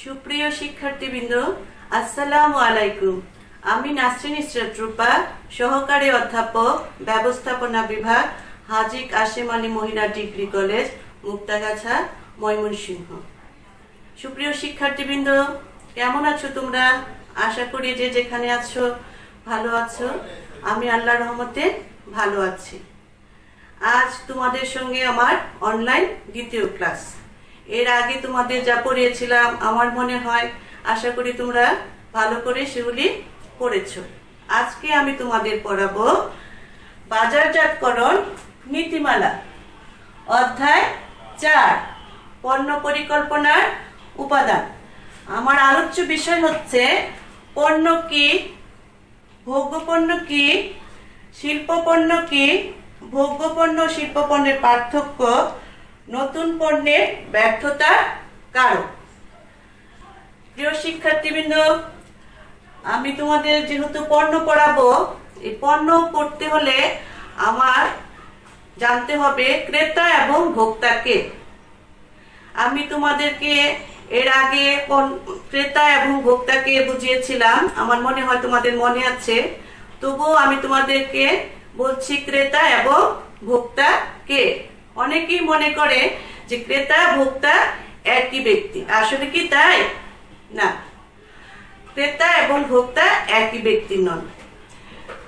সুপ্রিয় শিক্ষার্থীবৃন্দ, আসসালামু আলাইকুম। আমি নাসরিন ইসরাত রূপা, সহকারী অধ্যাপক, ব্যবস্থাপনা বিভাগ, হাজী কাশেম আলী মহিলা ডিগ্রি কলেজ, মুক্তাগাছা, ময়মনসিংহ। সুপ্রিয় শিক্ষার্থীবৃন্দ, কেমন আছো তোমরা? আশা করি যে যেখানে আছো ভালো আছো। আমি আল্লাহর রহমতে ভালো আছি। আজ তোমাদের সঙ্গে আমার অনলাইন দ্বিতীয় ক্লাস। এর আগে তোমাদের যা পড়িয়েছিলাম আমার মনে হয়, আশা করি তোমরা ভালো করে সেগুলি পড়েছো। আজকে আমি তোমাদের পড়াবো বাজারজাতকরণ নীতিমালা, অধ্যায় 4, পণ্য পরিকল্পনার উপাদান। আমার আলোচ্য বিষয় হচ্ছে পণ্য কি, ভোগ্যপণ্য কি, শিল্পপণ্য কি, ভোগ্যপণ্য ও শিল্পপণ্যের পার্থক্য, নতুন পণ্যের ব্যর্থতার কারণ। প্রিয় শিক্ষার্থীবৃন্দ, আমি তোমাদের যেহেতু পণ্য পড়াবো, এই পণ্য পড়তে হলে আমার জানতে হবে ক্রেতা এবং ভোক্তাকে। আমি তোমাদেরকে এর আগে ক্রেতা এবং ভোক্তাকে বুঝিয়েছিলাম, আমার মনে হয় তোমাদের মনে আছে। তবুও আমি তোমাদেরকে বলছি ক্রেতা এবং ভোক্তা কে। অনেকেই মনে করে যে ক্রেতা ভোক্তা একই ব্যক্তি, আসলে কি তাই না? ক্রেতা এবং ভোক্তা একই ব্যক্তি নন।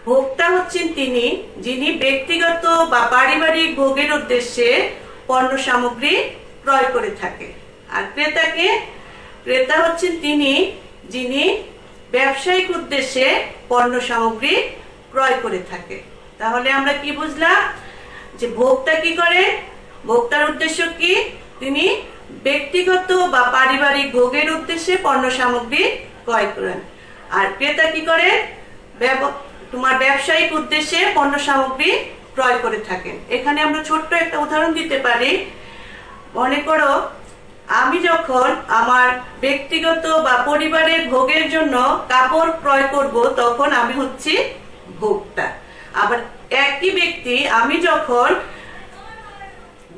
ভোক্তা হচ্ছেন তিনি যিনি ব্যক্তিগত বা পারিবারিক ভোগের উদ্দেশ্যে পণ্য সামগ্রী ক্রয় করে থাকে। আর ক্রেতা হচ্ছেন তিনি যিনি ব্যবসায়িক উদ্দেশ্যে পণ্য সামগ্রী ক্রয় করে থাকে। তাহলে আমরা কি বুঝলাম? যে ভোক্তা কি করে? ভোক্তার উদ্দেশ্য কি? তিনি ব্যক্তিগত বা পারিবারিক ভোগের উদ্দেশ্যে পণ্য সামগ্রী ক্রয় করেন। আর ক্রেতা কি করে? তোমার ব্যবসায়িক উদ্দেশ্যে পণ্য সামগ্রী ক্রয় করে থাকেন। এখানে আমরা ছোট্ট একটা উদাহরণ দিতে পারি। মনে করো আমি যখন আমার ব্যক্তিগত বা পরিবারের ভোগের জন্য কাপড় ক্রয় করব, তখন আমি হচ্ছি ভোক্তা। আবার একই ব্যক্তি আমি যখন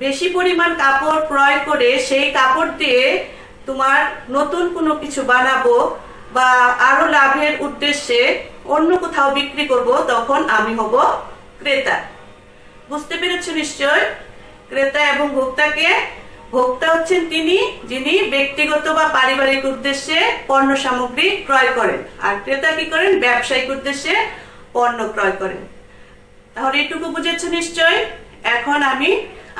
বেশি পরিমাণ কাপড় ক্রয় করে সেই কাপড় দিয়ে তোমার নতুন কোনো কিছু বানাবো বা আরো লাভের উদ্দেশ্যে অন্য কোথাও বিক্রি করব, তখন আমি হব ক্রেতা। বুঝতে পেরেছো নিশ্চয়? ক্রেতা এবং ভোক্তাকে। ভোক্তা হচ্ছেন তিনি যিনি ব্যক্তিগত বা পারিবারিক উদ্দেশ্যে পণ্য সামগ্রী ক্রয় করেন। আর ক্রেতা কি করেন? ব্যবসায়িক উদ্দেশ্যে পণ্য ক্রয় করেন। তাহলে এটুকু বুঝেছো নিশ্চয়? এখন আমি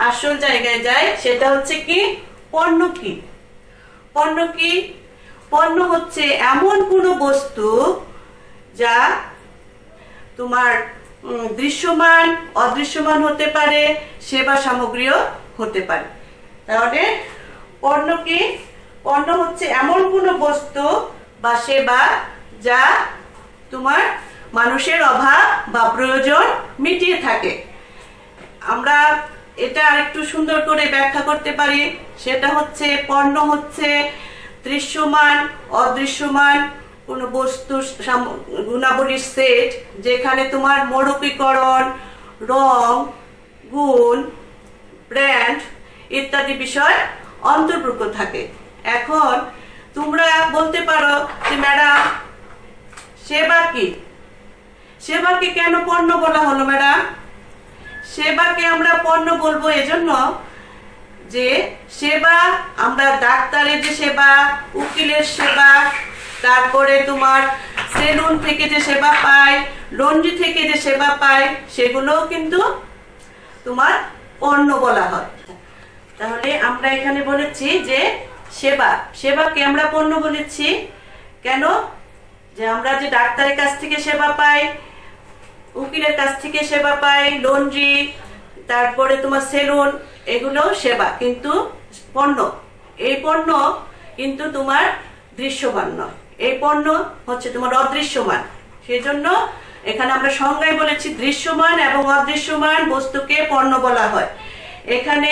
আসল জায়গায় যাই, সেটা হচ্ছে কি পণ্য কি। পণ্য কি? পণ্য হচ্ছে এমন কোনো বস্তু যা তোমার দৃশ্যমান, অদৃশ্যমান হতে পারে, সেবা সামগ্রীও হতে পারে। তাহলে পণ্য কি? পণ্য হচ্ছে এমন কোনো বস্তু বা সেবা যা তোমার মানুষের অভাব বা প্রয়োজন মিটিয়ে থাকে। আমরা এটা আরেকটু সুন্দর করে ব্যাখ্যা করতে পারি। সেটা হচ্ছে পণ্য হচ্ছে দৃশ্যমান, অদৃশ্যমান কোনো বস্তুর গুণাবলীর সেট, যেখানে তোমার মৌলিকীকরণ, রং, গুণ, ব্র্যান্ড ইত্যাদি বিষয় অন্তর্ভুক্ত থাকে। এখন তোমরা বলতে পারো যে ম্যাডাম সেবা কি? সেবাকে কেন পণ্য বলা হলো ম্যাডাম? সেবাকে আমরা পণ্য বলবো এজন্য যে সেবা, আমরা ডাক্তারের যে সেবা, উকিলের সেবা, তারপরে তোমার সেলুন থেকে যে সেবা পাই, লন্ড্রি থেকে যে সেবা পাই, সেগুলোও কিন্তু তোমার পণ্য বলা হয়। তাহলে আমরা এখানে বলেছি যে সেবাকে আমরা পণ্য বলেছি কেন? যে আমরা যে ডাক্তারের কাছ থেকে সেবা পাই, উকিলের কাছ থেকে সেবা পাই, লন্ড্রি, তারপরে তোমার সেলুন, এগুলো সেবা কিন্তু পণ্য। এই পণ্য কিন্তু তোমার দৃশ্যমান নয়, এই পণ্য হচ্ছে তোমার অদৃশ্যমান। সেজন্য এখানে আমরা সংজ্ঞায় বলেছি দৃশ্যমান এবং অদৃশ্যমান বস্তুকে পণ্য বলা হয়। এখানে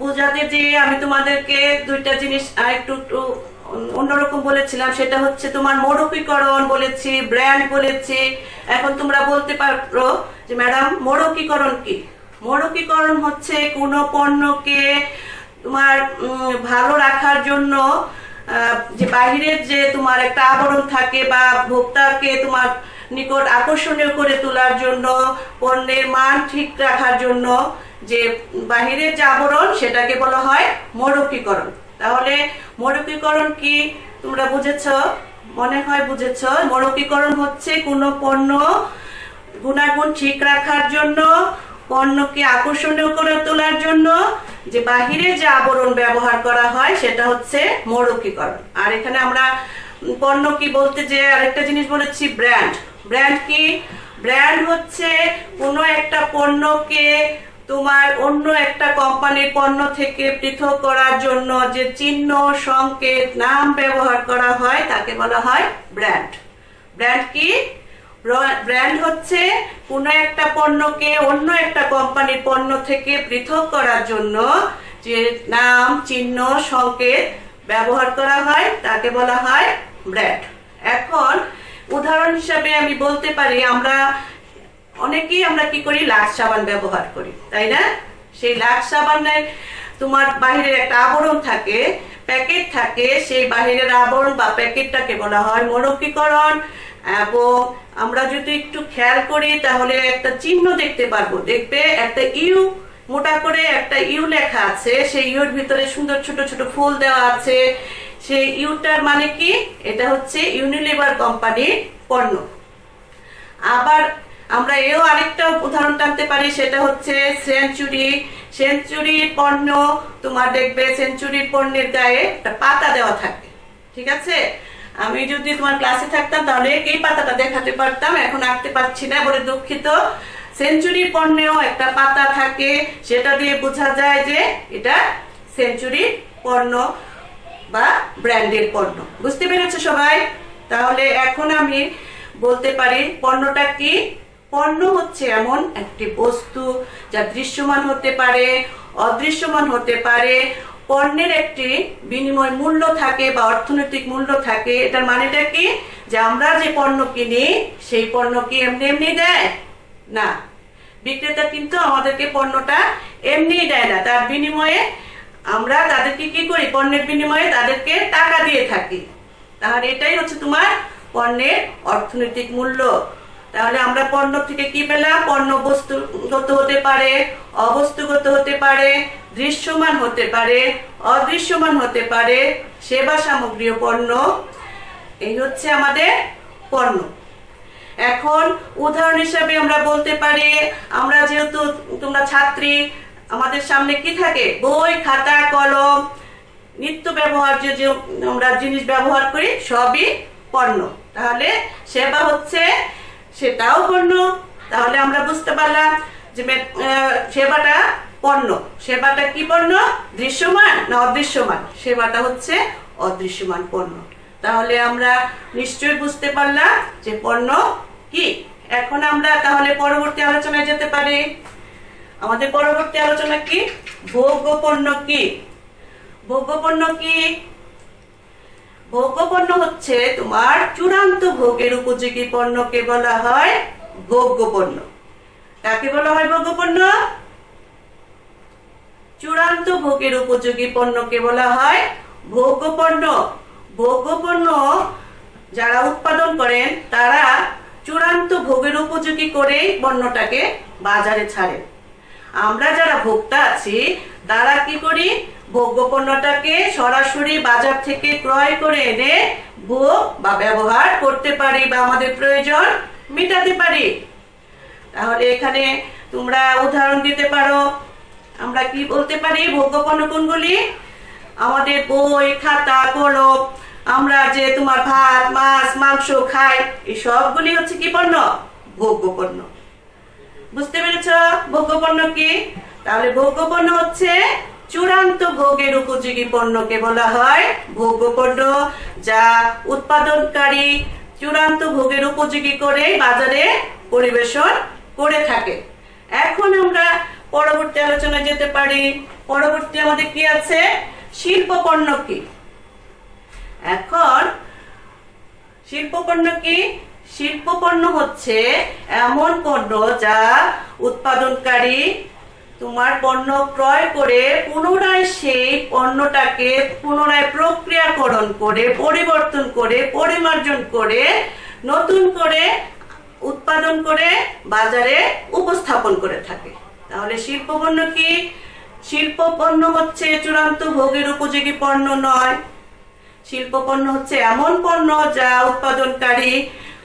বোঝাতে যে আমি তোমাদেরকে দুইটা জিনিস একটু অন্যরকম বলেছিলাম। সেটা হচ্ছে তোমার মৌলিকীকরণ বলেছি, ব্র্যান্ড বলেছি। এখন তোমরা বলতে পারো যে ম্যাডাম মৌলিকীকরণ কি? মৌলিকীকরণ হচ্ছে কোনো পণ্যকে তোমার ভালো রাখার জন্য যে বাহিরের যে তোমার একটা আবরণ থাকে বা ভোক্তাকে তোমার নিকট আকর্ষণীয় করে তোলার জন্য, পণ্যের মান ঠিক রাখার জন্য যে বাহিরের যে আবরণ সেটাকে বলা হয় মৌলিকীকরণ। তাহলে মৌলিকীকরণ কি তোমরা বুঝেছ? মনে হয় বুঝেছ। মৌলিকীকরণ হচ্ছে কোনো পণ্য গুণাগুণ ঠিক রাখার জন্য, পণ্যকে আকর্ষণীয় করে তোলার জন্য যে বাহিরে যে আবরণ ব্যবহার করা হয় সেটা হচ্ছে মৌলিকীকরণ। আর এখানে আমরা পণ্য কি বলতে যে আরেকটা জিনিস বলেছি, ব্র্যান্ড। ব্র্যান্ড কি? ব্র্যান্ড হচ্ছে কোনো একটা পণ্যকে তোমার অন্য একটা কোম্পানির পণ্য থেকে পৃথক করার জন্য যে চিহ্ন, সংকেত, নাম ব্যবহার করা হয় তাকে বলা হয় ব্র্যান্ড। ব্র্যান্ড কি? ব্র্যান্ড হচ্ছে কোনো একটা পণ্যকে অন্য একটা কোম্পানির পণ্য থেকে পৃথক করার জন্য যে নাম, চিহ্ন, সংকেত ব্যবহার করা হয় তাকে বলা হয় ব্র্যান্ড। এখন উদাহরণ হিসাবে আমি বলতে পারি, অনেকেই আমরা কি করি, লাক্স সাবান ব্যবহার করি, তাই না? সেই লাক্স সাবানের তোমার বাহিরের একটা আবরণ থাকে, প্যাকেট থাকে, সেই বাহিরের আবরণ বা প্যাকেটটাকে বলা হয় মৌলিকীকরণ। এবং আমরা যদি একটু খেয়াল করি তাহলে একটা চিহ্ন দেখতে পারবো, দেখবে একটা ইউ, মোটা করে একটা ইউ লেখা আছে, সেই ইউর ভিতরে সুন্দর ছোট ছোট ফুল দেওয়া আছে। সেই ইউটার মানে কি? এটা হচ্ছে ইউনিলিভার কোম্পানির পণ্য। আবার আমরা এও আরেকটা উদাহরণ টানতে পারি, সেটা হচ্ছে সেঞ্চুরি। সেঞ্চুরির পণ্য তোমার দেখবে, সেঞ্চুরির পণ্যের গায়ে একটা পাতা দেওয়া থাকে, ঠিক আছে? আমি যদি তোমার ক্লাসে থাকতাম তাহলে এই পাতাটা দেখাতে পারতাম, এখন আঁকতে পারছি না, বলে দুঃখিত। সেঞ্চুরির পণ্যেও একটা পাতা থাকে, সেটা দিয়ে বোঝা যায় যে এটা সেঞ্চুরির পণ্য বা ব্র্যান্ডের পণ্য। বুঝতে পেরেছো সবাই? তাহলে এখন আমি বলতে পারি পণ্যটা কি? পণ্য হচ্ছে এমন একটি বস্তু যা দৃশ্যমান হতে পারে, অদৃশ্যমান হতে পারে। পণ্যের একটি বিনিময় মূল্য থাকে বা অর্থনৈতিক মূল্য থাকে। এটার মানেটা কি? যে আমরা যে পণ্য কিনি সেই পণ্য কি এমনি এমনি দেয় না, বিক্রেতা কিন্তু আমাদেরকে পণ্যটা এমনি দেয় না, তার বিনিময়ে আমরা তাদেরকে কি করি, পণ্যের বিনিময়ে তাদেরকে টাকা দিয়ে থাকি। তাহলে এটাই হচ্ছে তোমার পণ্যের অর্থনৈতিক মূল্য। তাহলে আমরা পণ্য থেকে কি পেলাম? পণ্য বস্তুগত হতে পারে, অবস্তুগত হতে পারে, দৃশ্যমান হতে পারে, অদৃশ্যমান হতে পারে, সেবা সামগ্রী পণ্য। এই হচ্ছে আমাদের পণ্য। এখন উদাহরণ হিসাবে আমরা বলতে পারি, আমরা যেহেতু তোমরা ছাত্রী, আমাদের সামনে কি থাকে? বই, খাতা, কলম, নিত্য ব্যবহার্য যে আমরা জিনিস ব্যবহার করি সবই পণ্য। তাহলে সেবা হচ্ছে, সেটাও পণ্য। তাহলে আমরা বুঝতে পারলাম যে সেবাটা পণ্য। সেবাটা কি পণ্য? দৃশ্যমান না অদৃশ্যমান? সেবাটা হচ্ছে অদৃশ্যমান পণ্য। তাহলে আমরা নিশ্চয়ই বুঝতে পারলাম যে পণ্য কি। এখন আমরা তাহলে পরবর্তী আলোচনায় যেতে পারি। আমাদের পরবর্তী আলোচনা কি? ভোগ্য পণ্য কি? ভোগ্য পণ্য কি? ভোগ্য পণ্য হচ্ছে তোমার চূড়ান্ত ভোগের উপযোগী পণ্যকে বলা হয় ভোগ্য পণ্য। কাকে বলা হয় ভোগ্য পণ্য? চূড়ান্ত ভোগের উপযোগী পণ্যকে বলা হয় ভোগ্য পণ্য। ভোগ্য পণ্য যারা উৎপাদন করেন তারা চূড়ান্ত ভোগের উপযোগী করেই পণ্যটাকে বাজারে ছাড়েন। আমরা যারা ভোক্তা আছি তারা কি করি? ভোগ্য পণ্যটাকে সরাসরি বাজার থেকে ক্রয় করে এনে ভোগ বা ব্যবহার করতে পারি বা আমাদের প্রয়োজন মেটাতে পারি। তাহলে এখানে তোমরা উদাহরণ দিতে পারো। আমরা কি বলতে পারি? ভোগ্য পণ্য কোনগুলি? আমাদের বই, খাতা, কলম, আমরা যে তোমার ভাত, মাছ, মাংস খাই, এই সবগুলি হচ্ছে কি পণ্য? ভোগ্য পণ্য। বুঝতে পেরেছ ভোগ্য পণ্য কি? তাহলে ভোগ্য পণ্য হচ্ছে চূড়ান্ত ভোগের উপযোগী পণ্যকে বলা হয় ভোগ্য পণ্য, যা উৎপাদনকারী চূড়ান্ত ভোগের উপযোগী করে বাজারে পরিবেশন করে থাকে। এখন আমরা পরবর্তী আলোচনায় যেতে পারি। পরবর্তী আমাদের কি আছে? শিল্প পণ্য কি? এখন শিল্প পণ্য কি? শিল্প পণ্য হচ্ছে এমন পণ্য যা উৎপাদনকারী তোমার পণ্য ক্রয় করে পুনরায় সেই পণ্যটাকে পুনরায় প্রক্রিয়াকরণ করে পরিবর্তন করে পরিমার্জন করে নতুন করে উৎপাদন করে বাজারে উপস্থাপন করে থাকে। তাহলে শিল্প পণ্য কি? শিল্প পণ্য হচ্ছে চূড়ান্ত ভোগের উপযোগী পণ্য নয়। শিল্প পণ্য হচ্ছে এমন পণ্য যা উৎপাদনকারী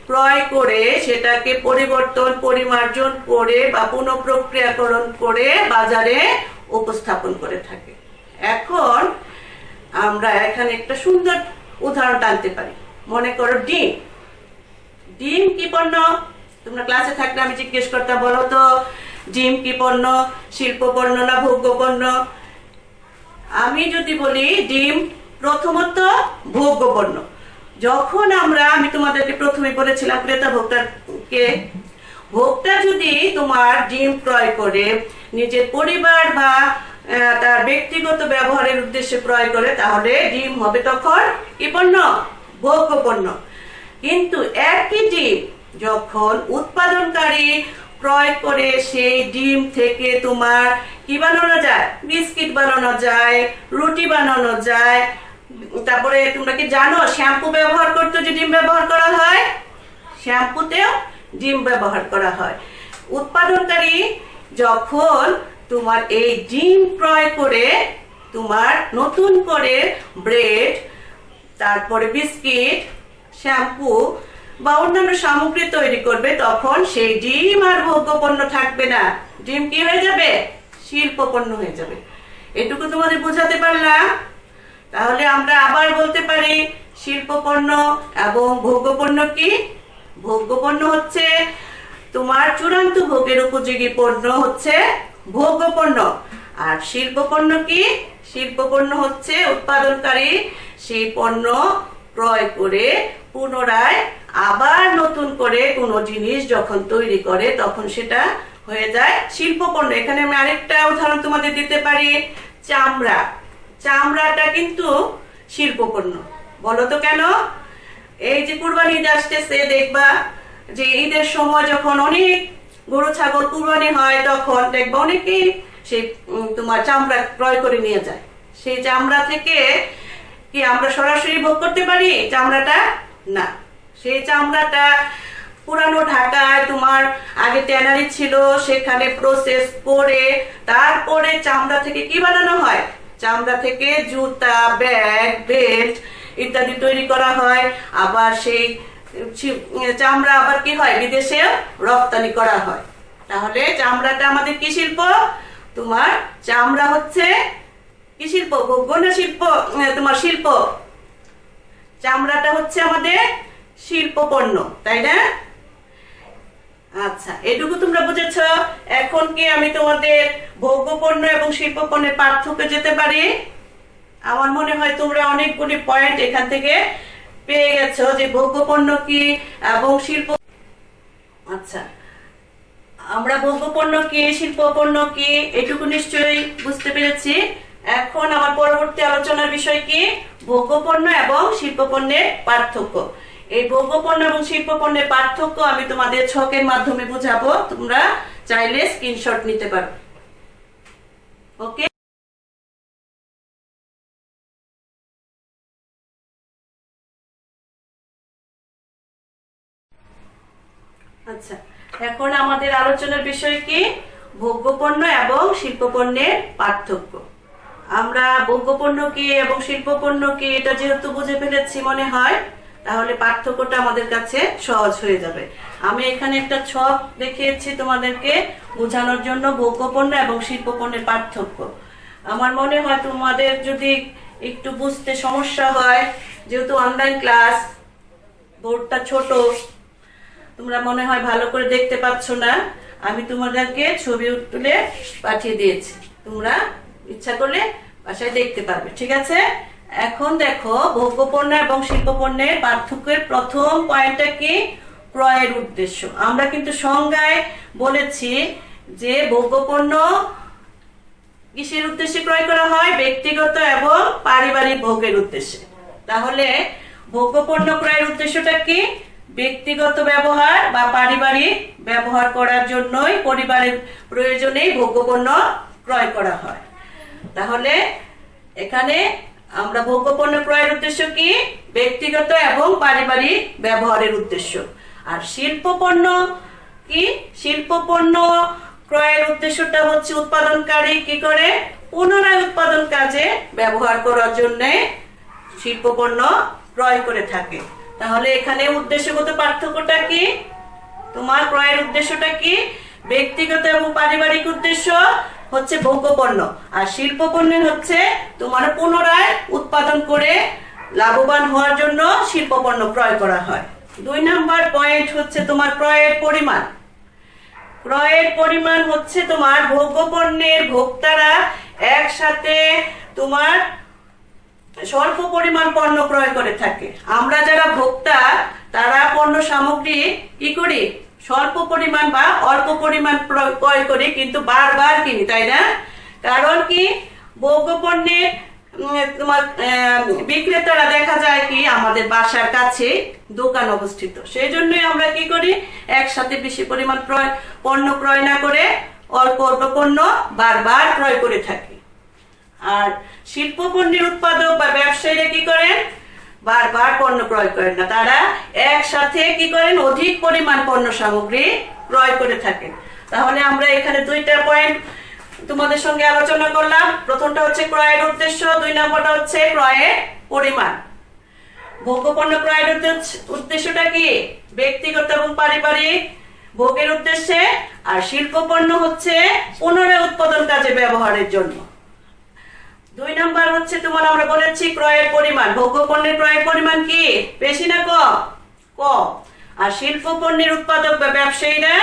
ক্রয় করে সেটাকে পরিবর্তন পরিমার্জন করে বা পুনঃপ্রক্রিয়াকরণ করে বাজারে উপস্থাপন করে থাকে। এখন আমরা এখানে একটা সুন্দর উদাহরণ টানতে পারি। মনে করো ডিম। ডিম কি পণ্য? তোমরা ক্লাসে থাকলে আমি জিজ্ঞেস করতাম, বলো তো ডিম কি পণ্য? শিল্প পণ্য না ভোগ্য পণ্য? আমি যদি বলি ডিম প্রথমত ভোগ্য পণ্য। যখন আমি তোমাদেরকে প্রথমে বলেছিলাম ক্রেতা ভোক্তাকে, ভোক্তা যদি তোমার ডিম ক্রয় করে নিজের পরিবার বা তার ব্যক্তিগত ব্যবহারের উদ্দেশ্যে ক্রয় করে, তাহলে ডিম হবে তখন কি পণ্য? ভোগ্য পণ্য। কিন্তু একই ডিম যখন উৎপাদনকারী ক্রয় করে সেই ডিম থেকে তোমার কি বানানো যায়? বিস্কিট বানানো যায়, রুটি বানানো যায়। তারপরে তোমরা কি জানো শ্যাম্পু ব্যবহার করতে যে ডিম ব্যবহার করা হয়? শ্যাম্পুতেও ডিম ব্যবহার করা হয়। উৎপাদনকারী যখন তোমার এই ডিম ক্রয় করে তোমার নতুন করে ব্রেড, তারপরে বিস্কিট, শ্যাম্পু বা অন্যান্য সামগ্রী তৈরি করবে, তখন সেই ডিম আর ভোগ্য পণ্য থাকবে না। ডিম কি হয়ে যাবে? শিল্প পণ্য হয়ে যাবে। এটুকু তোমাদের বোঝাতে পারলাম? তাহলে আমরা আবার বলতে পারি শিল্প পণ্য এবং ভোগ্য পণ্য কি? ভোগ্য পণ্য হচ্ছে তোমার চূড়ান্ত ভোগের উপযোগী পণ্য হচ্ছে ভোগ্য পণ্য। আর শিল্প পণ্য কি? শিল্প পণ্য হচ্ছে উৎপাদনকারী সেই পণ্য ক্রয় করে পুনরায় আবার নতুন করে কোনো জিনিস যখন তৈরি করে তখন সেটা হয়ে যায় শিল্প পণ্য। এখানে আমি আরেকটা উদাহরণ তোমাদের দিতে পারি, চামড়া। চামড়াটা কিন্তু শিল্প পণ্য। বলো তো কেন? এই যে কুরবানি ঈদ আসতেছে, দেখবা যে ঈদের সময় যখন অনেক গরু ছাগল কুরবানি হয়, তখন দেখবা অনেকেই সেই তোমার চামড়া ক্রয় করে নিয়ে যায়। সেই চামড়া থেকে কি আমরা সরাসরি ভোগ করতে পারি চামড়াটা? না। সেই চামড়াটা পুরানো ঢাকায় তোমার আগে ট্যানারি ছিল, সেখানে প্রসেস করে তারপরে চামড়া থেকে কি বানানো হয়? চামড়া থেকে জুতা, ব্যাগ, বেল্ট ইত্যাদি তৈরি করা হয়। আবার সেই চামড়া আবার কি হয়? বিদেশে রপ্তানি করা হয়। তাহলে চামড়াটা আমাদের কি শিল্প? তোমার চামড়া হচ্ছে কি শিল্প? ভোগ্য না শিল্প? তোমার শিল্প। চামড়াটা হচ্ছে আমাদের শিল্প পণ্য, তাই না? আচ্ছা, এটুকু তোমরা বুঝেছ। এখন কি আমি তোমাদের ভোগ্য পণ্য এবং শিল্প পণ্যের পার্থক্য যেতে পারি? আমার মনে হয় তোমরা অনেকগুলি পয়েন্ট এখান থেকে পেয়ে গেছো যে ভোগ্য পণ্য কি এবং শিল্প। আচ্ছা, আমরা ভোগ্য পণ্য কি শিল্প পণ্য কি এটুকু নিশ্চয়ই বুঝতে পেরেছি। এখন আমার পরবর্তী আলোচনার বিষয় কি? ভোগ্য পণ্য এবং শিল্প পণ্যের পার্থক্য। এই ভোগ্য পণ্য এবং শিল্প পণ্যের পার্থক্য আমি তোমাদের ছকের মাধ্যমে বুঝাবো, তোমরা চাইলে স্ক্রিনশট নিতে পারো। ওকে। আচ্ছা, এখন আমাদের আলোচনার বিষয় কি? ভোগ্য পণ্য এবং শিল্প পণ্যের পার্থক্য। আমরা ভোগ্য পণ্য কি এবং শিল্প পণ্য কি এটা যেহেতু বুঝে ফেলেছি মনে হয়, তাহলে পার্থক্যটা আমাদের কাছে সহজ হয়ে যাবে। আমি এখানে একটা ছক দেখিয়েছি তোমাদেরকে বোঝানোর জন্য ভোগ্য পণ্য এবং শিল্প পণ্যের পার্থক্য। আমার মনে হয় তোমাদের যদি একটু বুঝতে সমস্যা হয়, যেহেতু অনলাইন ক্লাস, বোর্ডটা ছোট, তোমরা মনে হয় ভালো করে দেখতে পাচ্ছ না, আমি তোমাদেরকে ছবি তুলে পাঠিয়ে দিয়েছি, তোমরা ইচ্ছা করলে বাসায় দেখতে পারবে। ঠিক আছে? এখন দেখো ভোগ্য পণ্য এবং শিল্প পণ্যের পার্থক্যের প্রথম পয়েন্টটা কি? ক্রয়ের উদ্দেশ্য। আমরা কিন্তু সংজ্ঞায় বলেছি যে ভোগ্য পণ্য কিসের উদ্দেশ্যে ক্রয় করা হয়? ব্যক্তিগত এবং পারিবারিক ভোগের উদ্দেশ্যে। তাহলে ভোগ্য পণ্য ক্রয়ের উদ্দেশ্যটা কি? ব্যক্তিগত ব্যবহার বা পারিবারিক ব্যবহার করার জন্যই, পরিবারের প্রয়োজনেই ভোগ্য পণ্য ক্রয় করা হয়। তাহলে এখানে আমরা ভোগ্যপণ্য ক্রয়ের উদ্দেশ্য কি? ব্যক্তিগত এবং পারিবারিক ব্যবহারের উদ্দেশ্য। আর শিল্পপণ্য কি? শিল্পপণ্য ক্রয়ের উদ্দেশ্যটা হচ্ছে উৎপাদনকারী কি করে? পুনরায় উৎপাদন কাজে ব্যবহার করার জন্য শিল্পপণ্য ক্রয় করে থাকে। তাহলে এখানে উদ্দেশ্যগত পার্থক্যটা কি? তোমার ক্রয়ের উদ্দেশ্যটা কি? ব্যক্তিগত এবং পারিবারিক উদ্দেশ্য হচ্ছে ভোগ্যপণ্য, আর শিল্পপণ্যের হচ্ছে তোমার পুনরায় উৎপাদন করে লাভবান হওয়ার জন্য শিল্পপণ্য ক্রয় করা হয়। 2 নাম্বার পয়েন্ট হচ্ছে তোমার ক্রয়ের পরিমাণ। ক্রয়ের পরিমাণ হচ্ছে তোমার ভোগ্যপণ্যের ভোক্তারা একসাথে তোমার স্বল্প পরিমাণ পণ্য ক্রয় করে থাকে। আমরা যারা ভোক্তা তারা পণ্য সামগ্রী কি করি? স্বল্প পরিমাণ বা অল্প পরিমাণ ক্রয় করি, কিন্তু বারবার কিনি, তাই না? কারণ কি? ভোগ্যপণ্যের তোমার বিক্রেতারা দেখা যায় কি আমাদের বাসার কাছে দোকান অবস্থিত, সেই জন্যই আমরা কি করি? একসাথে বেশি পরিমাণ পণ্য ক্রয় না করে অল্প অল্প পণ্য বারবার ক্রয় করে থাকি। আর শিল্প পণ্যের উৎপাদক বা ব্যবসায়ীরা কি করেন? বারবার পণ্য ক্রয় করেন না, তারা একসাথে কি করেন? অধিক পরিমাণ পণ্য সামগ্রী ক্রয় করে থাকেন। তাহলে আমরা এখানে 2টা পয়েন্ট তোমাদের সঙ্গে আলোচনা করলাম। প্রথমটা হচ্ছে ক্রয়ের উদ্দেশ্য, 2 নম্বরটা হচ্ছে ক্রয়ের পরিমাণ। ভোগ্যপণ্য ক্রয়ের উদ্দেশ্যটা কি? ব্যক্তিগত এবং পারিবারিক ভোগের উদ্দেশ্যে, আর শিল্পপণ্য হচ্ছে পুনরায় উৎপাদন কাজে ব্যবহারের জন্য। 2 নাম্বার হচ্ছে তোমার আমরা বলেছি ক্রয়ের পরিমাণ। ভোগ্যপণ্যের ক্রয়ের পরিমাণ কি? বেশি না কম? কম। আর শিল্পপণ্যের উৎপাদক বা ব্যবসায়ীরা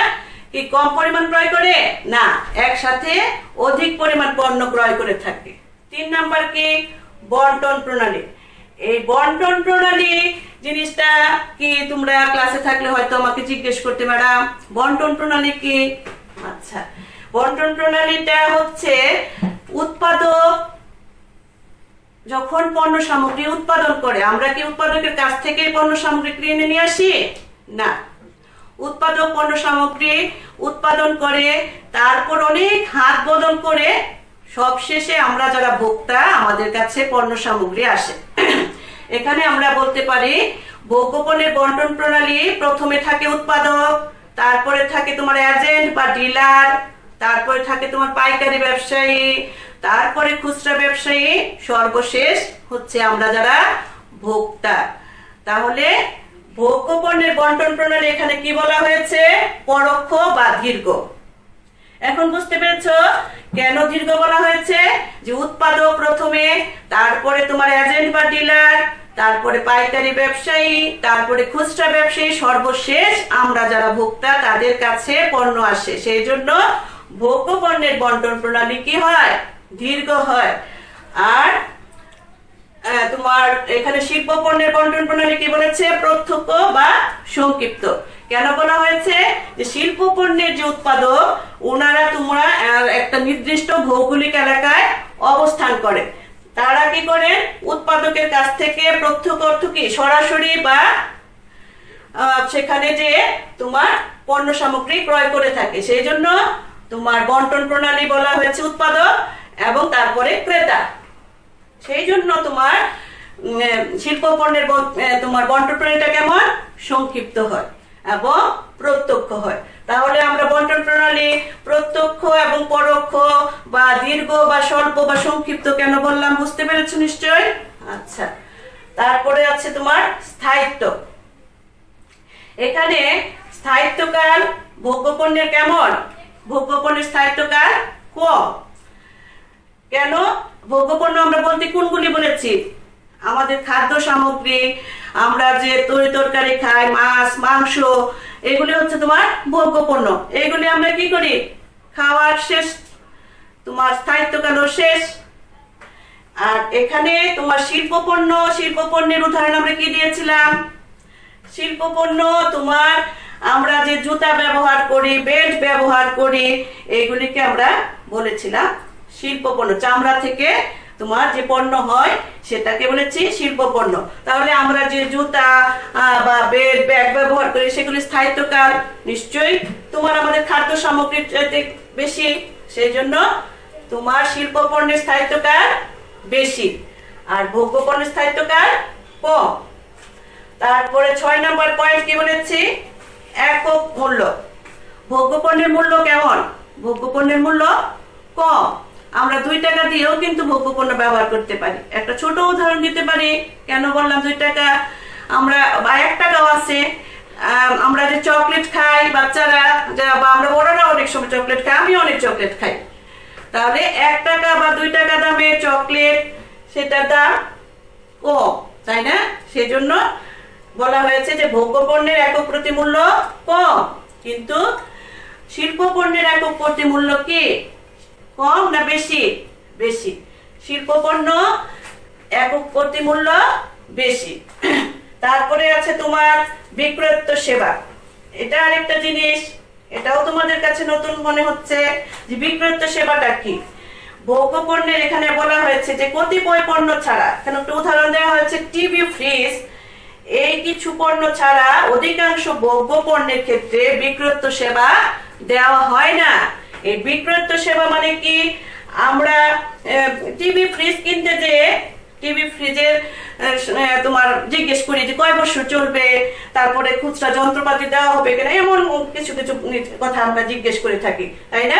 কি কম পরিমাণ ক্রয় করে? না, একসাথে অধিক পরিমাণ পণ্য ক্রয় করে থাকে। 3 নাম্বার কি? বন্টন প্রণালী। এই বন্টন প্রণালী জিনিসটা কি তোমরা ক্লাসে থাকলে হয়তো আমাকে জিজ্ঞেস করতে, ম্যাডাম বন্টন প্রণালী কি? আচ্ছা, বন্টন প্রণালীটা হচ্ছে উৎপাদক যখন পণ্য সামগ্রী উৎপাদন করে, আমরা কি উৎপাদকের কাছ থেকে পণ্য সামগ্রী কিনে নিয়ে আসি? না, উৎপাদক পণ্য সামগ্রী উৎপাদন করে, তারপর অনেক হাত বদল করে সবশেষে আমরা যারা ভোক্তা আমাদের কাছে পণ্য সামগ্রী আসে। এখানে আমরা বলতে পারি ভোগ্যপণ্যের বন্টন প্রণালী প্রথমে থাকে উৎপাদক, তারপরে থাকে তোমার এজেন্ট বা ডিলার, তারপরে থাকে তোমার পাইকারি ব্যবসায়ী, তারপরে খুচরা ব্যবসায়ী, সর্বশেষ হচ্ছে আমরা যারা ভোক্তা। তাহলে ভোগ্যপণ্যের বন্টন প্রণালী এখানে কি বলা হয়েছে? পরোক্ষ বা দীর্ঘ। এখন বুঝতে পেরেছো কেন দীর্ঘ বলা হয়েছে? যে উৎপাদক প্রথমে, তারপরে তোমার এজেন্ট বা ডিলার, তারপরে পাইকারি ব্যবসায়ী, তারপরে খুচরা ব্যবসায়ী, সর্বশেষ আমরা যারা ভোক্তা তাদের কাছে পণ্য আসে। সেই জন্য ভোগ্যপণ্যের বন্টন প্রণালী কি হয়? দীর্ঘ হয়। আর তোমার এখানে শিল্প পণ্যের বন্টন প্রণালী কি বলেছে? প্রত্যক্ষ বা সংক্ষিপ্ত। কেন বলা হয়েছে? যে শিল্প পণ্যের যে উৎপাদক ওনারা তোমরা একটা নির্দিষ্ট ভৌগোলিক এলাকায় অবস্থান করে, তারা কি করে? উৎপাদকের কাছ থেকে প্রত্যক্ষ অর্থ কি? সরাসরি বা সেখানে যে তোমার পণ্য সামগ্রী ক্রয় করে থাকে, সেই জন্য তোমার বন্টন প্রণালী বলা হয়েছে উৎপাদক এবং তারপরে ক্রেতা। সেই জন্য তোমার শিল্প পণ্যের তোমার বন্টন প্রণালীটা কেমন? সংক্ষিপ্ত হয় এবং প্রত্যক্ষ হয়। তাহলে আমরা বন্টন প্রণালী প্রত্যক্ষ এবং পরোক্ষ বা দীর্ঘ বা স্বল্প বা সংক্ষিপ্ত কেন বললাম বুঝতে পেরেছো নিশ্চয়? আচ্ছা, তারপরে আছে তোমার স্থায়িত্ব। এখানে স্থায়িত্বকাল ভোগ্যপণ্যের কেমন? ভোগ্যপণ্যের স্থায়িত্বকাল কম। কেন? ভোগ্যপণ্য আমরা বলতে কোনগুলি বলেছি? আমাদের খাদ্য সামগ্রী, আমরা যে তরি তরকারি খাই, মাছ মাংস, এগুলি হচ্ছে তোমার ভোগ্যপণ্য। এগুলি আমরা কি করি? খাওয়ার শেষ, তোমার স্থায়িত্বকালও শেষ। আর এখানে তোমার শিল্পপণ্য, শিল্পপণ্যের উদাহরণ আমরা কি দিয়েছিলাম? শিল্পপণ্য তোমার আমরা যে জুতা ব্যবহার করি, বেল্ট ব্যবহার করি, এগুলিকে আমরা বলেছিলাম শিল্পপণ্য। চামড়া থেকে তোমার যে পণ্য হয় সেটাকে বলেছি শিল্পপণ্য। তাহলে আমরা যে জুতা বা বেল্ট ব্যাগ ব্যবহার করি সেগুলি স্থায়িত্বকাল নিশ্চয়ই তোমার আমাদের খাদ্য সামগ্রীর চাইতে বেশি, সেই জন্য তোমার শিল্প পণ্যের স্থায়িত্বকাল বেশি আর ভোগ্য পণ্যের স্থায়িত্বকাল কম। তারপরে 6 নম্বর পয়েন্ট কি বলেছি, একক মূল্য। ভোগ্য পণ্যের মূল্য কেমন? ভোগ্য পণ্যের মূল্য কম। আমরা 2 টাকা দিয়েও কিন্তু ভোগ্য পণ্য ব্যবহার করতে পারি। একটা ছোট উদাহরণ দিতে পারি। কেন বললাম 2 টাকা? আমরা বা 1 টাকাও আছে। আমরা যে চকলেট খাই বাচ্চারা, বা আমরা বড়রা অনেক সময় চকলেট খাই, আমি অনেক চকলেট খাই। তাহলে 1 টাকা বা 2 টাকা দামে চকলেট, সেটার দাম কম, তাই না? সেজন্য বলা হয়েছে যে ভোগ্য পণ্যের একক প্রতি মূল্য কম, কিন্তু শিল্প পণ্যের একক প্রতি মূল্য কি কম না বেশি? বেশি। শিল্প পণ্য একক প্রতি মূল্য বেশি। তারপরে আছে তোমার বিক্রয়োত্তর সেবা। এটা আরেকটা জিনিস, এটাও তোমাদের কাছে নতুন মনে হচ্ছে যে বিক্রয়োত্তর সেবাটা কি। ভোগ্য পণ্যের এখানে বলা হয়েছে যে কতিপয় পণ্য ছাড়া, এখানে একটা উদাহরণ দেওয়া হয়েছে টিভি, ফ্রিজ, এই কিছু পণ্য ছাড়া অধিকাংশ ভোগ্য পণ্যের ক্ষেত্রে বিক্রয়োত্তর সেবা দেওয়া হয় না। এই বিক্রয়োত্তর সেবা মানে কি, আমরা টিভি ফ্রিজ কিনতে যে টিভি ফ্রিজের তোমার জিজ্ঞেস করি যে কয় বছর চলবে, তারপরে খুচরা যন্ত্রপাতি দেওয়া হবে কিনা, এমন কিছু কিছু কথা আমরা জিজ্ঞেস করে থাকি, তাই না?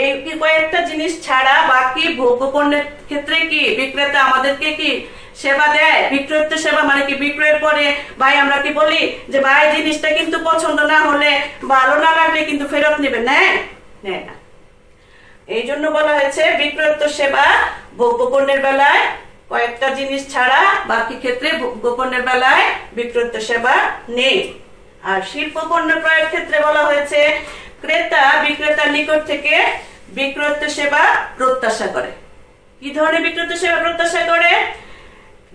এই কয়েকটা জিনিস ছাড়া বাকি ভোগ্য পণ্যের ক্ষেত্রে কি বিক্রেতা আমাদেরকে কি সেবা দেয়? বিক্রয়োত্তর সেবা মানে কি, বিক্রয়ের পরে ভাই আমরা কি বলি যে ভাই জিনিসটা কিন্তু পছন্দ না হলে, ভালো না লাগলে কিন্তু ফেরত নেবে? নেয় না। এই জন্য বলা হয়েছে বিক্রয়োত্তর সেবা ভোগ্য পণ্যের বেলায় কয়েকটা জিনিস ছাড়া বাকি ক্ষেত্রে ভোগ্য পণ্যের বেলায় বিক্রয়োত্তর সেবা নেই। আর শিল্প পণ্য ক্রয়ের ক্ষেত্রে বলা হয়েছে ক্রেতা বিক্রেতার নিকট থেকে বিক্রয়োত্তর সেবা প্রত্যাশা করে। কি ধরনের বিক্রয়োত্তর সেবা প্রত্যাশা করে?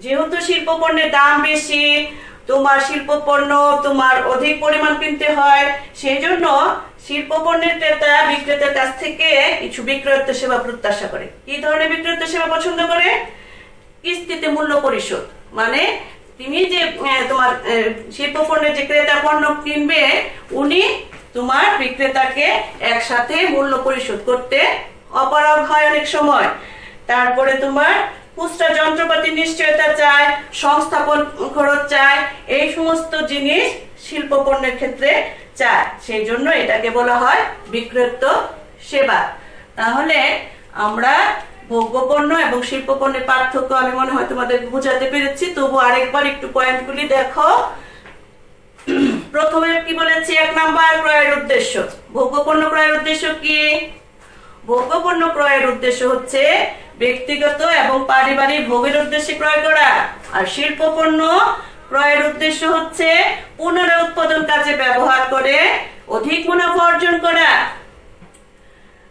যেহেতু শিল্প পণ্যের দাম বেশি, তোমার শিল্প পণ্য তোমার অধিক পরিমাণ কিনতে হয়, সেই জন্য শিল্প পণ্যের ক্রেতা বিক্রেতার কাছ থেকে কিছু বিক্রয়োত্তর সেবা প্রত্যাশা করে। কি ধরনের বিক্রয়োত্তর সেবা পছন্দ করে? কিস্তিতে মূল্য পরিশোধ, মানে তুমি যে তোমার শিল্প পণ্যের যে ক্রেতা পণ্য কিনবে, উনি তোমার বিক্রেতাকে একসাথে মূল্য পরিশোধ করতে অপারগ হয় অনেক সময়। তারপরে তোমার খুচরা যন্ত্রপাতি নিশ্চয়তা চায়, সংস্থাপন খরচ চায়, এই সমস্ত জিনিস শিল্প পণ্যের ক্ষেত্রে চায়। সেই জন্য এটাকে বলা হয় বিক্রয়োত্তর সেবা। তাহলে আমরা ভোগ্য পণ্য এবং শিল্প পণ্যের পার্থক্য আমি মনে হয় তোমাদের বোঝাতে পেরেছি। তবু আরেকবার একটু পয়েন্টগুলি দেখো। প্রথমে কি বলেছি, 1 নাম্বার ক্রয়ের উদ্দেশ্য। ভোগ্য পণ্য ক্রয়ের উদ্দেশ্য কি? ভোগ্য পণ্য ক্রয়ের উদ্দেশ্য হচ্ছে ব্যক্তিগত এবং পারিবারিক ভোগের উদ্দেশ্যে ক্রয় করা। আর শিল্প পণ্য ক্রয়ের উদ্দেশ্য হচ্ছে পুনরায় উৎপাদন কাজে ব্যবহার করে অধিক মুনাফা অর্জন করা।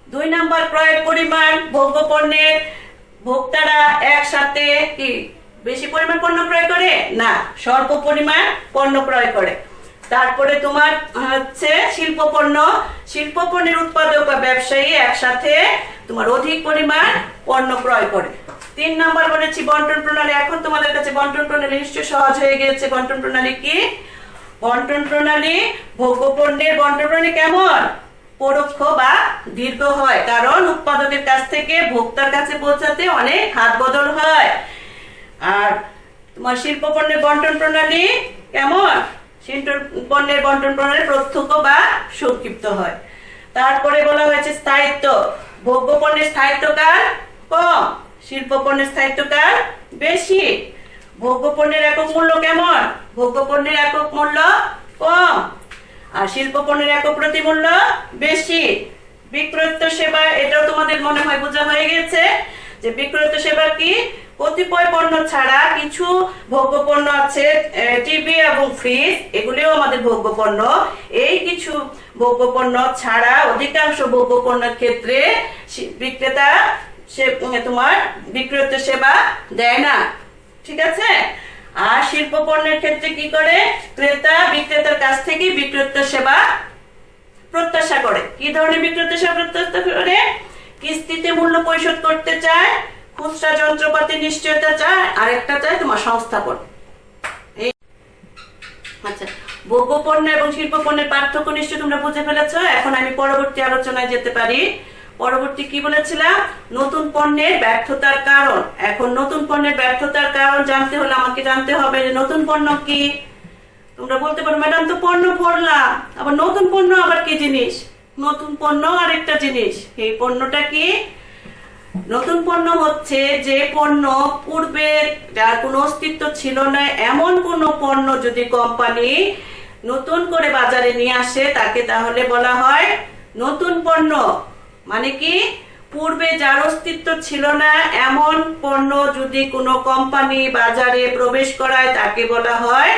2 নাম্বার ক্রয়ের পরিমাণ। ভোগ্য পণ্যের ভোক্তারা একসাথে কি বেশি পরিমাণ পণ্য ক্রয় করে না, স্বল্প পরিমাণ পণ্য ক্রয় করে। তারপরে তোমার হচ্ছে শিল্প পণ্য, শিল্প পণ্যের উৎপাদক বা ব্যবসায়ী একসাথে তোমার অধিক পরিমাণ পণ্য ক্রয় করে। 3 নাম্বার বলেছি বন্টন প্রণালী। এখন তোমাদের কাছে বন্টন প্রণালী নিশ্চয়ই সহজ হয়ে গেছে। বন্টন প্রণালী কি? বন্টন প্রণালী, ভোগ্য পণ্যের বন্টন প্রণালী কেমন? পরোক্ষ বা দীর্ঘ হয়, কারণ উৎপাদকের কাছ থেকে ভোক্তার কাছে পৌঁছাতে অনেক হাত বদল হয়। আর তোমার শিল্প পণ্যের বন্টন প্রণালী কেমন? শিল্প পণ্যের বন্টন প্রণালী প্রত্যক্ষ বা সংক্ষিপ্ত হয়। তারপরে বলা হয়েছে স্থায়িত্ব। ভোগ্য পণ্যের স্থায়িত্বকাল কম, শিল্প পণ্যের স্থায়িত্বকাল বেশি। ভোগ্য পণ্যের একক মূল্য কেমন? ভোগ্য পণ্যের একক মূল্য কম, আর শিল্প পণ্যের একক প্রতি মূল্য বেশি। বিক্রয়োত্তর সেবা, এটাও তোমাদের মনে হয় বোঝা হয়ে গেছে যে বিক্রয়োত্তর সেবা কি। কতিপয় পণ্য ছাড়া কিছু ভোগ্য পণ্য আছে, টিভি এবং ফ্রিজ, এগুলিও আমাদের ভোগ্য পণ্য। এই কিছু ভোগ্য পণ্য ছাড়া অধিকাংশ ভোগ্য পণ্যের ক্ষেত্রে বিক্রেতা তোমার বিক্রয়োত্তর সেবা দেয় না, ঠিক আছে? আর শিল্প পণ্যের ক্ষেত্রে কি করে? ক্রেতা বিক্রেতার কাছ থেকে বিক্রয়োত্তর সেবা প্রত্যাশা করে। কি ধরনের বিক্রয়োত্তর সেবা প্রত্যাশা করে? কিস্তিতে মূল্য পরিশোধ করতে চায়, খুচরা যন্ত্রপাতি নিশ্চয়তা চায়, আরেকটা চায় তোমার সংস্থাপন। আচ্ছা, ভোগ্য পণ্য এবং শিল্প পণ্যের পার্থক্য নিশ্চয় তোমরা বুঝে ফেলেছো। এখন আমি পরবর্তী আলোচনায় যেতে পারি। পরবর্তী কি বলেছিলাম, নতুন পণ্যের ব্যর্থতার কারণ। এখন নতুন পণ্যের ব্যর্থতার কারণ জানতে হলে আমাকে জানতে হবে যে নতুন পণ্য কি। তোমরা বলতে পারো ম্যাডাম তো পণ্য পড়লাম, আবার নতুন পণ্য আবার কি জিনিস? নতুন পণ্য আরেকটা জিনিস। এই পণ্যটা কি? নতুন পণ্য হচ্ছে যে পণ্য পূর্বে যার কোনো অস্তিত্ব ছিল না, এমন কোনো পণ্য যদি কোম্পানি নতুন করে বাজারে নিয়ে আসে তাকে তাহলে বলা হয় নতুন পণ্য। মানে কি, পূর্বে যার অস্তিত্ব ছিল না এমন পণ্য যদি কোনো কোম্পানি বাজারে প্রবেশ করায় তাকে বলা হয়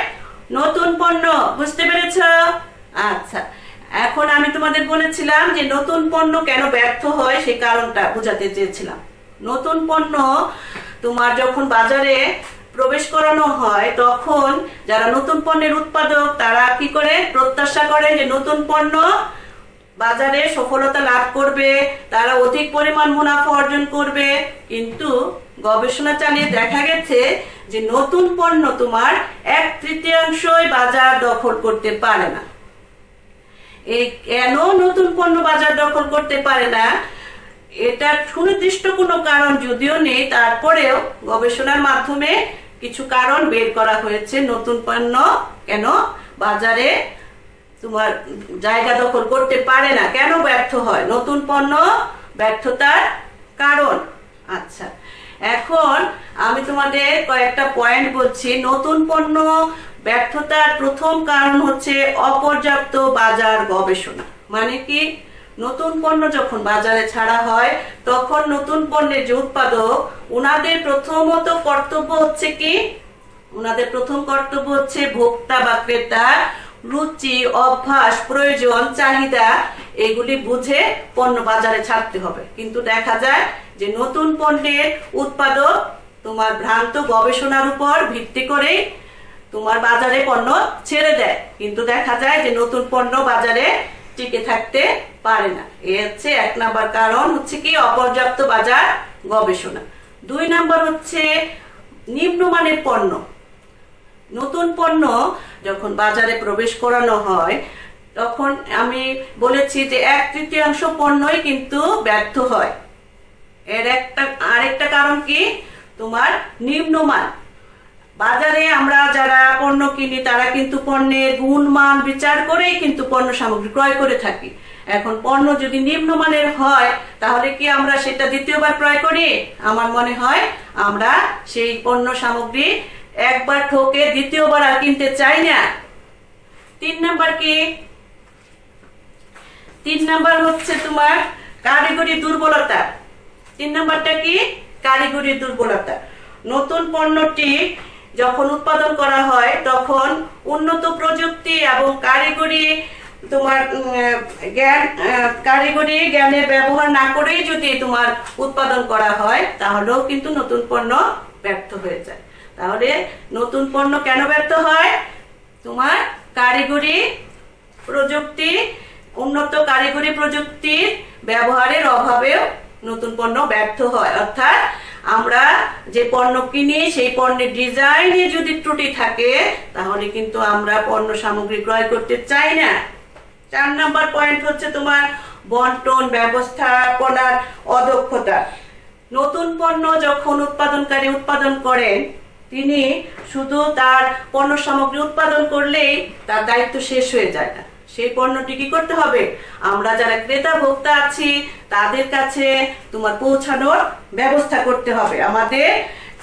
নতুন পণ্য। বুঝতে পেরেছ? আচ্ছা, এখন আমি তোমাদের বলেছিলাম যে নতুন পণ্য কেন ব্যর্থ হয় সেই কারণটা বোঝাতে চেয়েছিলাম। নতুন পণ্য তোমার যখন বাজারে প্রবেশ করানো হয় তখন যারা নতুন পণ্যের উৎপাদক তারা কি করে, প্রত্যাশা করে যে নতুন পণ্য বাজারে সফলতা লাভ করবে, তারা অধিক পরিমাণ মুনাফা অর্জন করবে। কিন্তু গবেষণা চালিয়ে দেখা গেছে যে নতুন পণ্য তোমার 1/3 বাজার দখল করতে পারে না। এই কেন নতুন পণ্য বাজার দখল করতে পারে না, এটা সুনির্দিষ্ট কোনো কারণ যদিও নেই, তারপরেও গবেষণার মাধ্যমে কিছু কারণ বের করা হয়েছে নতুন পণ্য কেন বাজারে তোমার জায়গা দখল করতে পারে না, কেন ব্যর্থ হয়, নতুন পণ্য ব্যর্থতার কারণ। আচ্ছা, এখন আমি তোমাদের কয়েকটা পয়েন্ট বলছি। নতুন পণ্য ব্যর্থতার প্রথম কারণ হচ্ছে অপর্যাপ্ত বাজার গবেষণা। মানে কি, নতুন পণ্য যখন বাজারে ছাড়া হয় তখন নতুন পণ্যের যে উৎপাদক ওনাদের প্রথমত কর্তব্য হচ্ছে কি, ওনাদের প্রথম কর্তব্য হচ্ছে ভোক্তা বা ক্রেতা রুচি, অভ্যাস, প্রয়োজন, চাহিদা এগুলি বুঝে পণ্য বাজারে ছাড়তে হবে। কিন্তু দেখা যায় যে নতুন পণ্যের উৎপাদক তোমার ভ্রান্ত গবেষণার উপর ভিত্তি করে তোমার বাজারে পণ্য ছেড়ে দেয়, কিন্তু দেখা যায় যে নতুন পণ্য বাজারে টিকে থাকতে পারে না। এ হচ্ছে 1 নাম্বার কারণ, হচ্ছে কি অপর্যাপ্ত বাজার গবেষণা। 2 নাম্বার হচ্ছে নিম্নমানের পণ্য। নতুন পণ্য যখন বাজারে প্রবেশ করানো হয় তখন আমি বলেছি যে 1/3 পণ্যই কিন্তু ব্যর্থ হয়। এর আরেকটা কারণ কি, তোমার নিম্নমান। বাজারে আমরা যারা পণ্য কিনি তারা কিন্তু পণ্যের গুণমান বিচার করেই কিন্তু পণ্য সামগ্রী ক্রয় করে থাকি। এখন পণ্য যদি নিম্নমানের হয় তাহলে কি আমরা সেটা দ্বিতীয়বার ক্রয় করি? আমার মনে হয় আমরা সেই পণ্য সামগ্রী একবার ঠকে দ্বিতীয়বার আর কিনতে চাই না। 3 নাম্বার কি, 3 নাম্বার হচ্ছে তোমার কারিগরি দুর্বলতা। 3 নাম্বারটা কি, কারিগরি দুর্বলতা। নতুন পণ্যটি যখন উৎপাদন করা হয় তখন উন্নত প্রযুক্তি এবং কারিগরি তোমার কারিগরি জ্ঞানের ব্যবহার না করেই যদি তোমার উৎপাদন করা হয় তাহলেও কিন্তু নতুন পণ্য ব্যর্থ হয়ে যায়। তাহলে নতুন পণ্য কেন ব্যর্থ হয়? তোমার কারিগরি প্রযুক্তি, উন্নত কারিগরি প্রযুক্তির ব্যবহারের অভাবেও নতুন পণ্য ব্যর্থ হয়। অর্থাৎ আমরা যে পণ্য কিনি সেই পণ্যের ডিজাইনে যদি ত্রুটি থাকে তাহলে কিন্তু আমরা পণ্য সামগ্রী ক্রয় করতে চাই না। 4 নাম্বার পয়েন্ট হচ্ছে তোমার বন্টন ব্যবস্থাপনার অদক্ষতা। নতুন পণ্য যখন উৎপাদনকারী উৎপাদন করেন তিনি শুধু তার পণ্য সামগ্রী উৎপাদন করলেই তার দায়িত্ব শেষ হয়ে যায় না। সেই পণ্যটি কি করতে হবে? আমরা যারা ক্রেতা ভোক্তা আছি তাদের কাছে তোমার পৌঁছানোর ব্যবস্থা করতে হবে। আমাদের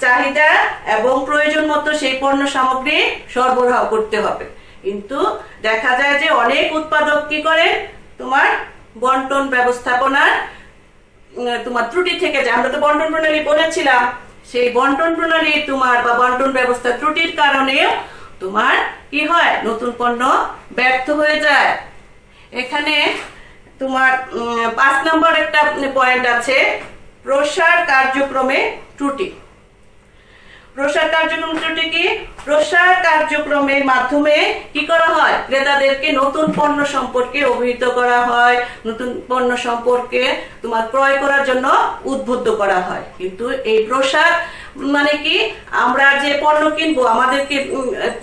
চাহিদা এবং প্রয়োজন মতো সেই পণ্য সামগ্রী সরবরাহ করতে হবে। কিন্তু দেখা যায় যে অনেক উৎপাদক কি করে, তোমার বন্টন ব্যবস্থাপনার তোমার ত্রুটি থেকে যায়। আমরা তো বন্টন প্রণালী বলেছিলাম, সেই বন্টন প্রণালী তোমার বা বন্টন ব্যবস্থা ত্রুটির কারণেও তোমার কি হয়, নতুন পণ্য ব্যর্থ হয়ে যায়। এখানে তোমার 5 নম্বর একটা পয়েন্ট আছে, প্রসার কার্যক্রমে ত্রুটি। প্রসার কার্যক্রম ত্রুটি কি? প্রসার কার্যক্রমের মাধ্যমে কি করা হয়, ক্রেতাদেরকে নতুন পণ্য সম্পর্কে অভিহিত করা হয়, নতুন পণ্য সম্পর্কে তোমার ক্রয় করার জন্য উদ্বুদ্ধ করা হয়। কিন্তু এই প্রসার মানে কি, আমরা যে পণ্য কিনবো আমাদেরকে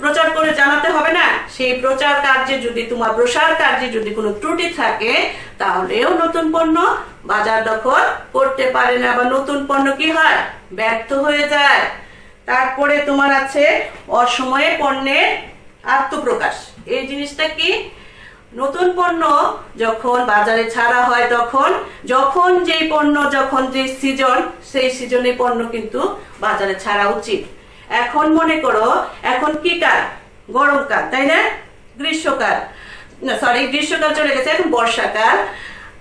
প্রচার করে জানাতে হবে না? সেই প্রচার কার্যে যদি তোমার প্রসার কার্যে যদি কোনো ত্রুটি থাকে তাহলেও নতুন পণ্য বাজার দখল করতে পারে না, বা নতুন পণ্য কি হয়, ব্যর্থ হয়ে যায়। তারপরে তোমার আছে অসময়ে পণ্যের আত্মপ্রকাশ। এই জিনিসটা কি, নতুন পণ্য যখন বাজারে ছাড়া হয় যখন যেই পণ্য যখন যে সিজন, সেই সিজনে পণ্য কিন্তু বাজারে ছাড়া উচিত। এখন মনে করো এখন কি কাল, গরমকাল, তাই না? গ্রীষ্মকাল চলে গেছে, এখন বর্ষাকাল,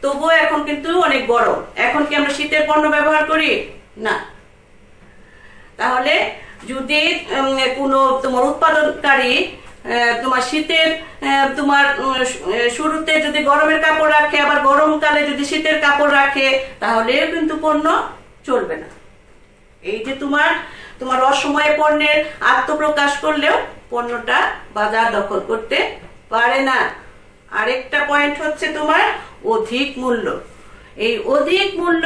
তবুও এখন কিন্তু অনেক গরম। এখন কি আমরা শীতের পণ্য ব্যবহার করি? না। তাহলে যদি কোনো তোমার উৎপাদনকারী তোমার শীতের তোমার শুরুতে যদি গরমের কাপড় রাখে, আবার গরমকালে যদি শীতের কাপড় রাখে, তাহলে কিন্তু পণ্য চলবে না। এই যে তোমার অসময়ে পণ্যের আত্মপ্রকাশ করলেও পণ্যটা বাজার দখল করতে পারে না। আরেকটা পয়েন্ট হচ্ছে তোমার অধিক মূল্য। এই অধিক মূল্য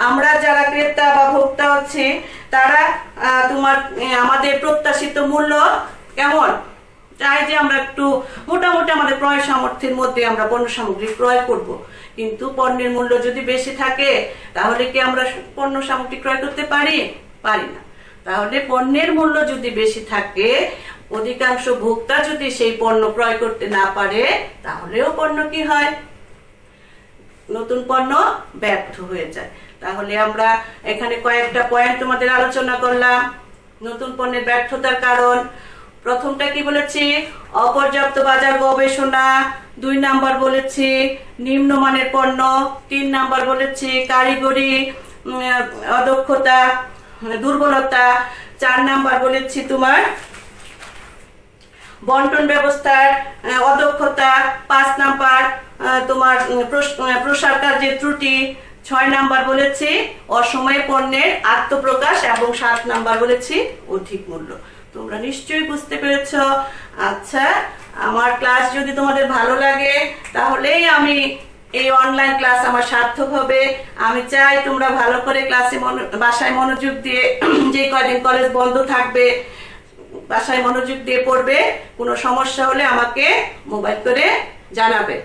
আমরা যারা ক্রেতা বা ভোক্তা হচ্ছে, তারা তোমার আমাদের প্রত্যাশিত মূল্য কেমন চাই, যে আমরা একটু মোটামুটি আমাদের ক্রয় সামর্থ্যের মধ্যে আমরা পণ্য সামগ্রী ক্রয় করব। কিন্তু পণ্যের মূল্য যদি বেশি থাকে, তাহলে কি আমরা পণ্য সামগ্রী ক্রয় করতে পারি না। তাহলে পণ্যের মূল্য যদি বেশি থাকে, অধিকাংশ ভোক্তা যদি সেই পণ্য ক্রয় করতে না পারে, তাহলেও পণ্য কি হয়, নতুন পণ্য ব্যর্থ হয়ে যায়। তাহলে আমরা এখানে কয়েকটা পয়েন্ট তোমাদের আলোচনা করলাম। নতুন পণ্যের ব্যর্থতার কারণ, প্রথমটা কি বলেছি, অপর্যাপ্ত বাজার গবেষণা। 2 নাম্বার বলেছি নিম্নমানের পণ্য। 3 নাম্বার বলেছি কারিগরি অদক্ষতা, দুর্বলতা। 4 নাম্বার বলেছি তোমার বন্টন ব্যবস্থার অদক্ষতা। 5 নাম্বার তোমার প্রসার কার্যের ত্রুটি। 6 নাম্বার বলেছি অসময়ে পণ্যের আত্মপ্রকাশ, এবং 7 নাম্বার বলেছি অধিক মূল্য। তোমরা নিশ্চয়ই বুঝতে পেরেছ। আচ্ছা, আমার ক্লাস যদি তোমাদের ভালো লাগে, তাহলেই আমি এই অনলাইন ক্লাস আমার সার্থক হবে। আমি চাই তোমরা ভালো করে ক্লাসে বাসায় মনোযোগ দিয়ে, যে কয়দিন কলেজ বন্ধ থাকবে, বাসায় মনোযোগ দিয়ে পড়বে। কোনো সমস্যা হলে আমাকে মোবাইল করে জানাবে।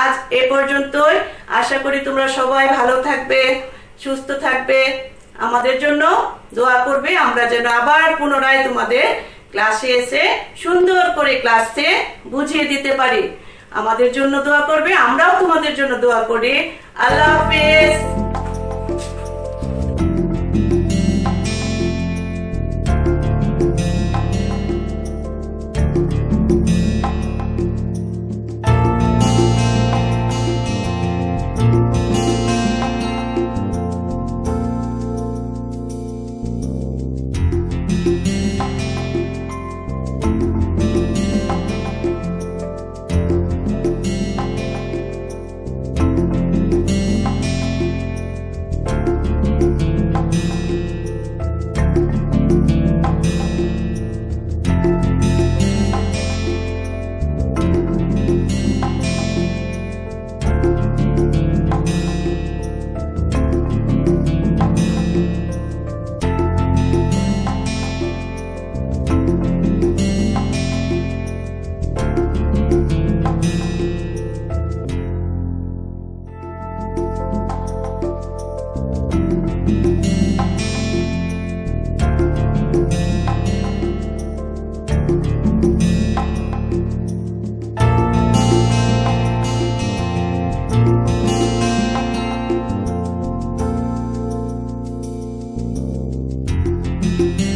আজ এ পর্যন্তই। আশা করি তোমরা সবাই ভালো থাকবে, সুস্থ থাকবে, আমাদের জন্য দোয়া করবে, আমরা যেন আবার পুনরায় তোমাদের ক্লাসে এসে সুন্দর করে ক্লাসে বুঝিয়ে দিতে পারি। আমাদের জন্য দোয়া করবে, আমরাও তোমাদের জন্য দোয়া করি। আল্লাহ হাফেজ। you